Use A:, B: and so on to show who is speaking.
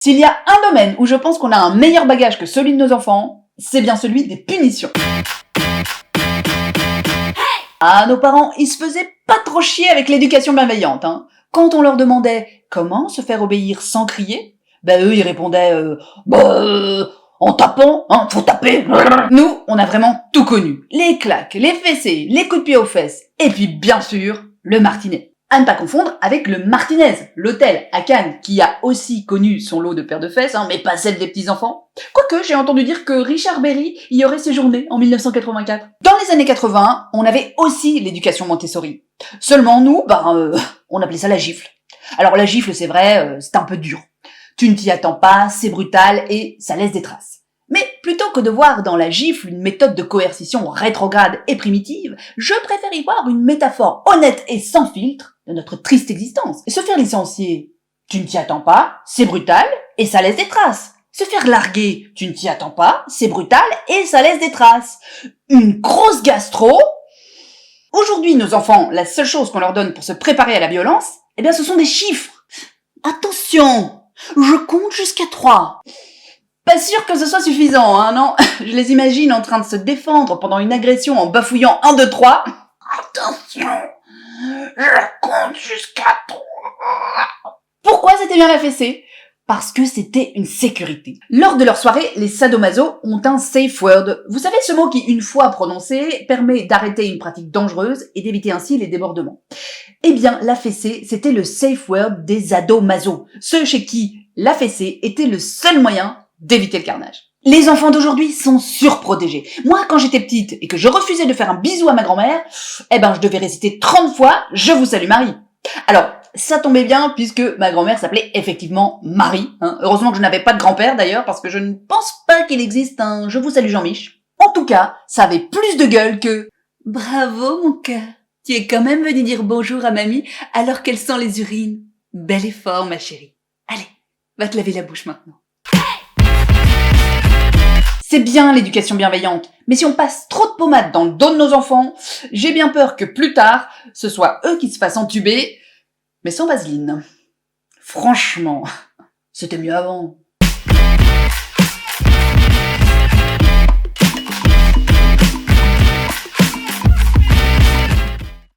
A: S'il y a un domaine où je pense qu'on a un meilleur bagage que celui de nos enfants, c'est bien celui des punitions. Ah, nos parents, ils se faisaient pas trop chier avec l'éducation bienveillante, hein. Quand on leur demandait comment se faire obéir sans crier, eux ils répondaient en tapant, hein, faut taper. Nous, on a vraiment tout connu. Les claques, les fessées, les coups de pied aux fesses, et puis bien sûr, le martinet. À ne pas confondre avec le Martinez, l'hôtel à Cannes, qui a aussi connu son lot de paires de fesses, hein, mais pas celle des petits-enfants. Quoique, j'ai entendu dire que Richard Berry y aurait séjourné en 1984. Dans les années 80, on avait aussi l'éducation Montessori. Seulement, nous, on appelait ça la gifle. Alors la gifle, c'est vrai, c'est un peu dur. Tu ne t'y attends pas, c'est brutal et ça laisse des traces. Mais plutôt que de voir dans la gifle une méthode de coercition rétrograde et primitive, je préfère y voir une métaphore honnête et sans filtre de notre triste existence. Se faire licencier, tu ne t'y attends pas, c'est brutal et ça laisse des traces. Se faire larguer, tu ne t'y attends pas, c'est brutal et ça laisse des traces. Une grosse gastro. Aujourd'hui, nos enfants, la seule chose qu'on leur donne pour se préparer à la violence, ce sont des chiffres. Attention, je compte jusqu'à 3. Pas sûr que ce soit suffisant, hein, non? Je les imagine en train de se défendre pendant une agression en bafouillant 1, 2, 3. Attention, je compte jusqu'à 3. Pourquoi c'était bien la fessée? Parce que c'était une sécurité. Lors de leur soirée, les sadomaso ont un safe word. Vous savez, ce mot qui, une fois prononcé, permet d'arrêter une pratique dangereuse et d'éviter ainsi les débordements. La fessée, c'était le safe word des ados-maso, ceux chez qui la fessée était le seul moyen d'éviter le carnage. Les enfants d'aujourd'hui sont surprotégés. Moi, quand j'étais petite et que je refusais de faire un bisou à ma grand-mère, je devais réciter 30 fois « Je vous salue Marie ». Alors, ça tombait bien puisque ma grand-mère s'appelait effectivement Marie. Heureusement que je n'avais pas de grand-père d'ailleurs parce que je ne pense pas qu'il existe un « Je vous salue Jean-Mich ». En tout cas, ça avait plus de gueule que « Bravo mon cœur, tu es quand même venu dire bonjour à mamie alors qu'elle sent les urines. Bel effort ma chérie. Allez, va te laver la bouche maintenant. » C'est bien l'éducation bienveillante, mais si on passe trop de pommade dans le dos de nos enfants, j'ai bien peur que plus tard, ce soit eux qui se fassent entuber, mais sans vaseline. Franchement, c'était mieux avant.